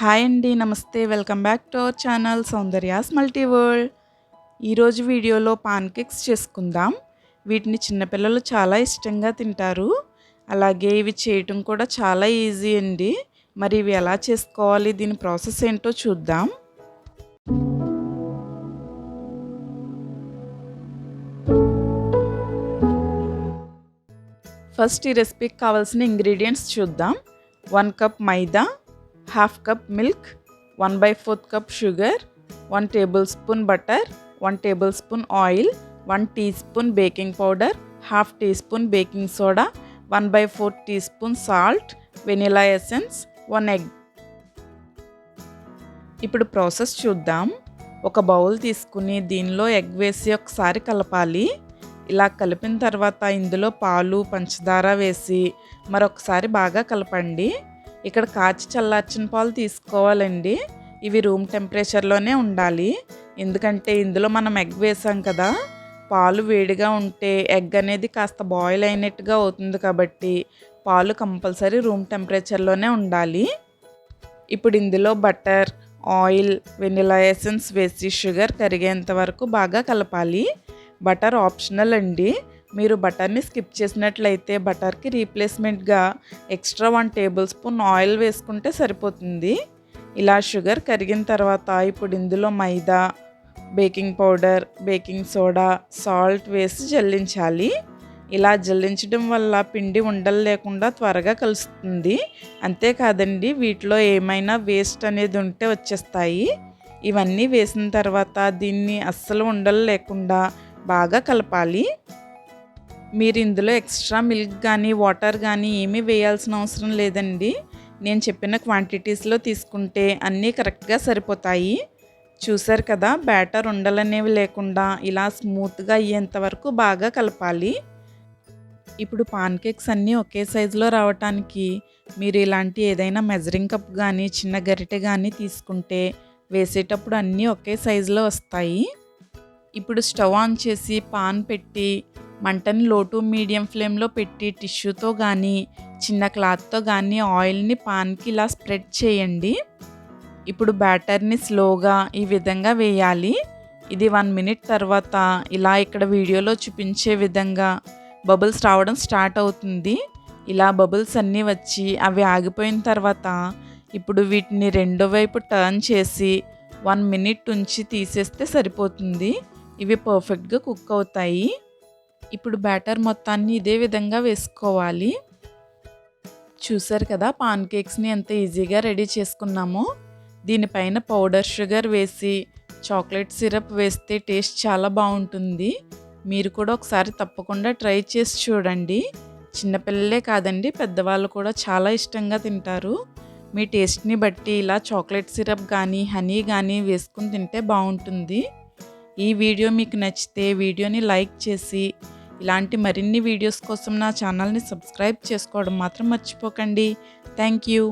Hi అండి, నమస్తే. Welcome back to our channel Soundarya's multi world. ఈరోజు వీడియోలో పాన్కేక్స్ చేసుకుందాం. వీటిని చిన్నపిల్లలు చాలా ఇష్టంగా తింటారు. అలాగే ఇవి చేయటం కూడా చాలా ఈజీ అండి. మరి ఇవి ఎలా చేసుకోవాలి, దీని ప్రాసెస్ ఏంటో చూద్దాం. ఫస్ట్ ఈ రెసిపీకి కావాల్సిన ఇంగ్రీడియంట్స్ చూద్దాం. 1 cup maida, half cup milk, 1/4 cup sugar, 1 tablespoon butter, 1 tablespoon oil, 1 teaspoon baking powder, half teaspoon baking soda, 1/4 teaspoon salt, vanilla essence, 1 egg. ఇప్పుడు ప్రాసెస్ చూద్దాం. ఒక bowl తీసుకుని దీనిలో egg వేసి ఒకసారి కలపాలి. ఇలా కలిపిన తర్వాత ఇందులో పాలు, పంచదార వేసి మరొకసారి బాగా కలపండి. ఇక్కడ కాచి చల్లార్చిన పాలు తీసుకోవాలండి. ఇవి రూమ్ టెంపరేచర్లోనే ఉండాలి. ఎందుకంటే ఇందులో మనం ఎగ్ వేసాం కదా, పాలు వేడిగా ఉంటే ఎగ్ అనేది కాస్త బాయిల్ అయినట్టుగా అవుతుంది. కాబట్టి పాలు కంపల్సరీ రూమ్ టెంపరేచర్లోనే ఉండాలి. ఇప్పుడు ఇందులో బటర్, ఆయిల్, వెనిలా ఎసెన్స్ వేసి షుగర్ కరిగేంత వరకు బాగా కలపాలి. బటర్ ఆప్షనల్ అండి. మీరు బటర్ని స్కిప్ చేసినట్లయితే బటర్కి రీప్లేస్మెంట్గా ఎక్స్ట్రా 1 టేబుల్ స్పూన్ ఆయిల్ వేసుకుంటే సరిపోతుంది. ఇలా షుగర్ కరిగిన తర్వాత ఇప్పుడు ఇందులో maida, baking powder, baking soda, salt వేసి జల్లించాలి. ఇలా జల్లించడం వల్ల పిండి ఉండలు లేకుండా త్వరగా కలుస్తుంది. అంతేకాదండి, వీటిలో ఏమైనా వేస్ట్ అనేది ఉంటే వచ్చేస్తాయి. ఇవన్నీ వేసిన తర్వాత దీన్ని అస్సలు ఉండలు లేకుండా బాగా కలపాలి. మీరు ఇందులో ఎక్స్ట్రా మిల్క్ కానీ వాటర్ కానీ ఏమీ వేయాల్సిన అవసరం లేదండి. నేను చెప్పిన క్వాంటిటీస్లో తీసుకుంటే అన్నీ కరెక్ట్గా సరిపోతాయి. చూసారు కదా, బ్యాటర్ ఉండలనేవి లేకుండా ఇలా స్మూత్గా అయ్యేంత వరకు బాగా కలపాలి. ఇప్పుడు పాన్కేక్స్ అన్నీ ఒకే సైజులో రావటానికి మీరు ఇలాంటి ఏదైనా మెజరింగ్ కప్ కానీ చిన్న గరిటె కానీ తీసుకుంటే వేసేటప్పుడు అన్నీ ఒకే సైజులో వస్తాయి. ఇప్పుడు స్టవ్ ఆన్ చేసి పాన్ పెట్టి మంటని లో టు మీడియం ఫ్లేమ్లో పెట్టి టిష్యూతో కానీ చిన్న క్లాత్తో కానీ ఆయిల్ని పాన్కి ఇలా స్ప్రెడ్ చేయండి. ఇప్పుడు బ్యాటర్ని స్లోగా ఈ విధంగా వేయాలి. ఇది 1 మినిట్ తర్వాత ఇలా ఇక్కడ వీడియోలో చూపించే విధంగా బబుల్స్ రావడం స్టార్ట్ అవుతుంది. ఇలా బబుల్స్ అన్నీ వచ్చి అవి ఆగిపోయిన తర్వాత ఇప్పుడు వీటిని రెండో వైపు టర్న్ చేసి 1 మినిట్ ఉంచి తీసేస్తే సరిపోతుంది. ఇవి పర్ఫెక్ట్గా కుక్ అవుతాయి. ఇప్పుడు బ్యాటర్ మొత్తాన్ని ఇదే విధంగా వేసుకోవాలి. చూసారు కదా, పాన్కేక్స్ని ఎంత ఈజీగా రెడీ చేసుకున్నామో. దీనిపైన పౌడర్ షుగర్ వేసి చాక్లెట్ సిరప్ వేస్తే టేస్ట్ చాలా బాగుంటుంది. మీరు కూడా ఒకసారి తప్పకుండా ట్రై చేసి చూడండి. చిన్నపిల్లలే కాదండి, పెద్దవాళ్ళు కూడా చాలా ఇష్టంగా తింటారు. మీ టేస్ట్ని బట్టి ఇలా చాక్లెట్ సిరప్ కానీ హనీ కానీ వేసుకుని తింటే బాగుంటుంది. ఈ వీడియో మీకు నచ్చితే వీడియోని లైక్ చేసి ఇలాంటి మరిన్ని వీడియోస్ కోసం నా ఛానల్ని సబ్స్క్రైబ్ చేసుకోవడం మాత్రం మర్చిపోకండి. Thank you.